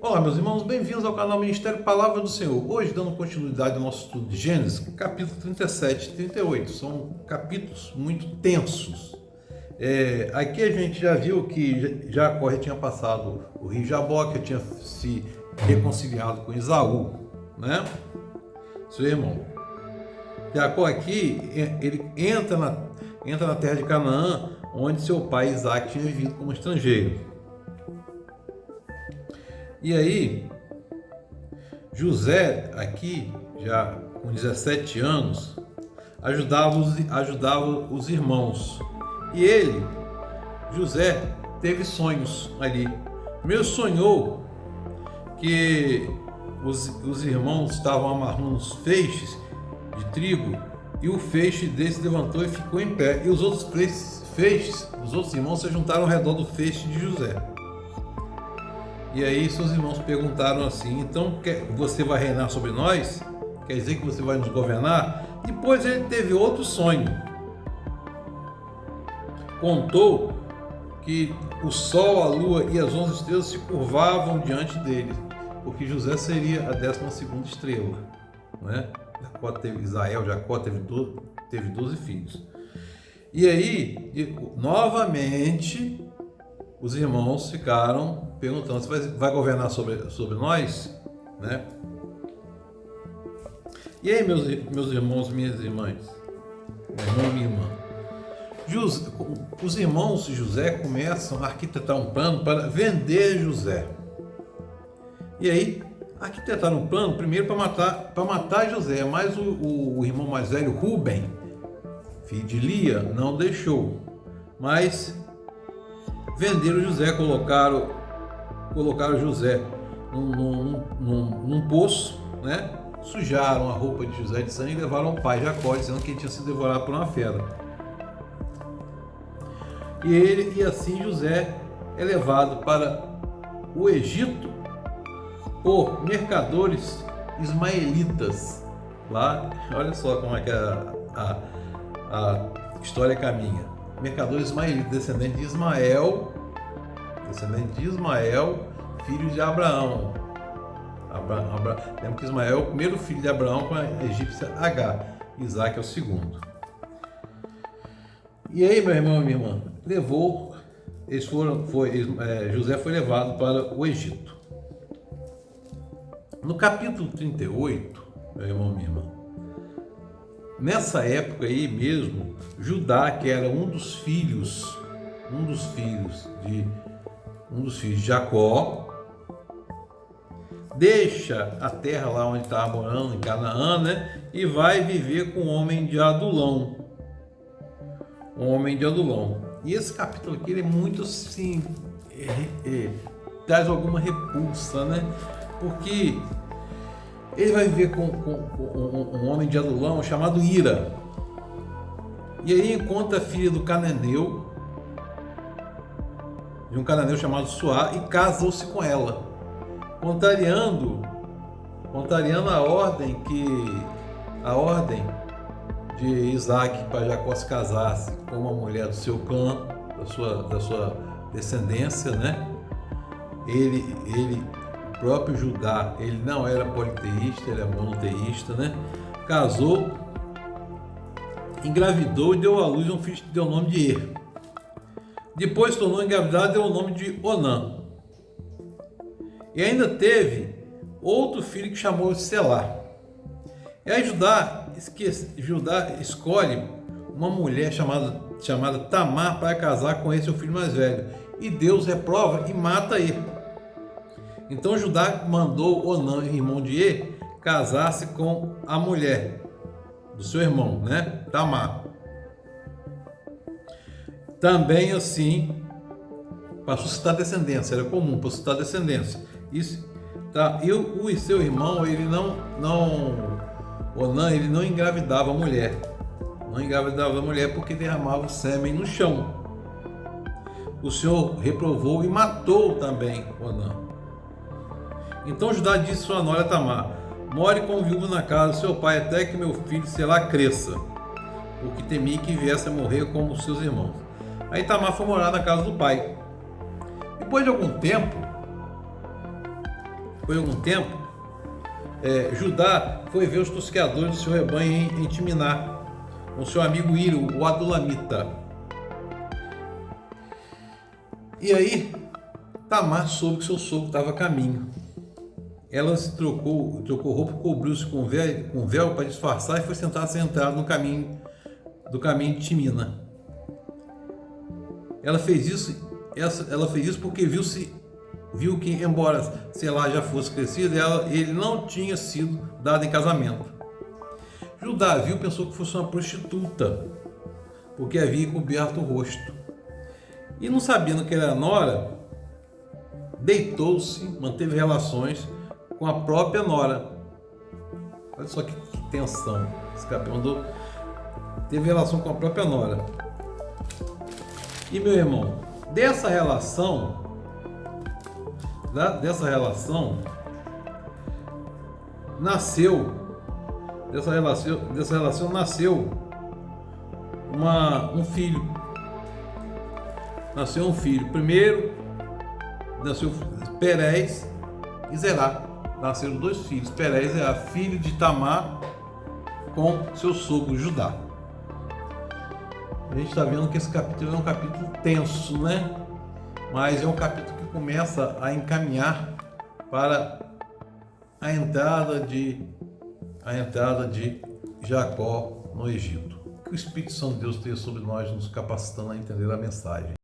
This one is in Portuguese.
Olá, meus irmãos, bem-vindos ao canal Ministério Palavra do Senhor. Hoje, dando continuidade ao nosso estudo de Gênesis, capítulo 37 e 38. São capítulos muito tensos. Aqui a gente já viu que Jacó já tinha passado o rio Jaboque, tinha se reconciliado com Esaú, né? Seu irmão. Jacó aqui, ele entra na terra de Canaã, onde seu pai Isaac tinha vivido como estrangeiro. E aí, José, aqui, já com 17 anos, ajudava os irmãos. E ele, José, teve sonhos ali. Primeiro sonhou que os irmãos estavam amarrando os feixes de trigo e o feixe desse levantou e ficou em pé. E os outros feixes, os outros irmãos se juntaram ao redor do feixe de José. E aí seus irmãos perguntaram assim: então você vai reinar sobre nós? Quer dizer que você vai nos governar? Depois ele teve outro sonho. Contou que o sol, a lua e as 11 estrelas se curvavam diante dele, porque José seria a 12ª estrela, né? Jacó teve 12 filhos. E aí, novamente, os irmãos ficaram perguntando: você vai governar sobre nós? Né? E aí, meus irmãos, minhas irmãs, meu irmão e minha irmã, os irmãos de José começam a arquitetar um plano para vender José. E aí, arquitetaram um plano primeiro para matar José, mas o irmão mais velho, Rubem, filho de Lia, não deixou. Mas venderam José, colocaram José num poço, né? Sujaram a roupa de José de sangue e levaram ao pai Jacó, dizendo que ele tinha sido devorado por uma fera. E assim José é levado para o Egito por mercadores ismaelitas. Lá, olha só como é que a história caminha. Mercadores ismaelitas, descendente de Ismael, filho de Abraão. Lembra que Ismael é o primeiro filho de Abraão com a egípcia Agar. Isaac é o segundo. E aí, meu irmão e minha irmã, José foi levado para o Egito. No capítulo 38, meu irmão e minha irmã, nessa época aí mesmo, Judá, que era um dos filhos de Jacó, deixa a terra lá onde estava morando, em Canaã, né? E vai viver com um homem de Adulão. E esse capítulo aqui ele é muito assim, traz alguma repulsa, né? Porque ele vai viver com um homem de Adulão chamado Ira. E aí encontra a filha do cananeu, de um cananeu chamado Suá, e casou-se com ela, contrariando a ordem de Isaac para Jacó se casasse com uma mulher do seu clã, da sua descendência, né? Ele próprio Judá, ele não era politeísta, ele era monoteísta, né? Casou, engravidou e deu à luz um filho que deu o nome de Er. Depois tornou a engravidar e deu o nome de Onã. E ainda teve outro filho que chamou de Selá. E aí Judá escolhe uma mulher chamada Tamar para casar com esse seu filho mais velho. E Deus reprova e mata ele. Então Judá mandou Onã, irmão de Er, casar-se com a mulher do seu irmão, né? Tamar. Também assim, para suscitar descendência, era comum para suscitar descendência. Isso, tá? E o seu irmão, Onã, ele não engravidava a mulher. Não engravidava a mulher porque derramava o sêmen no chão. O Senhor reprovou e matou também Onã. Então Judá disse a sua nora Tamar: more como viúva na casa do seu pai até que meu filho Selá cresça, porque temi que viesse a morrer como os seus irmãos. Aí Tamar foi morar na casa do pai. Depois de algum tempo, por algum tempo, Judá foi ver os tosqueadores do seu rebanho em Timná, com seu amigo Iro, o Adulamita. E aí, Tamar soube que seu sogro estava a caminho. Ela se trocou roupa, cobriu-se com véu para disfarçar e foi sentar-se à entrada do caminho de Timina. Ela fez isso porque viu que, embora Selá já fosse crescido, ele não tinha sido dado em casamento. Judá viu, pensou que fosse uma prostituta, porque havia coberto o rosto. E não sabendo que era nora, deitou-se, manteve relações com a própria nora. Olha só que tensão. Teve relação com a própria nora. E meu irmão, dessa relação nasceu um filho. Nasceu um filho. Primeiro nasceu Perez e Zerá. Nasceram 2 filhos, Perez e Zerá, filho de Tamar com seu sogro Judá. A gente está vendo que esse capítulo é um capítulo tenso, né? Mas é um capítulo que começa a encaminhar para a entrada de Jacó no Egito. Que o Espírito Santo de Deus tenha sobre nós, nos capacitando a entender a mensagem.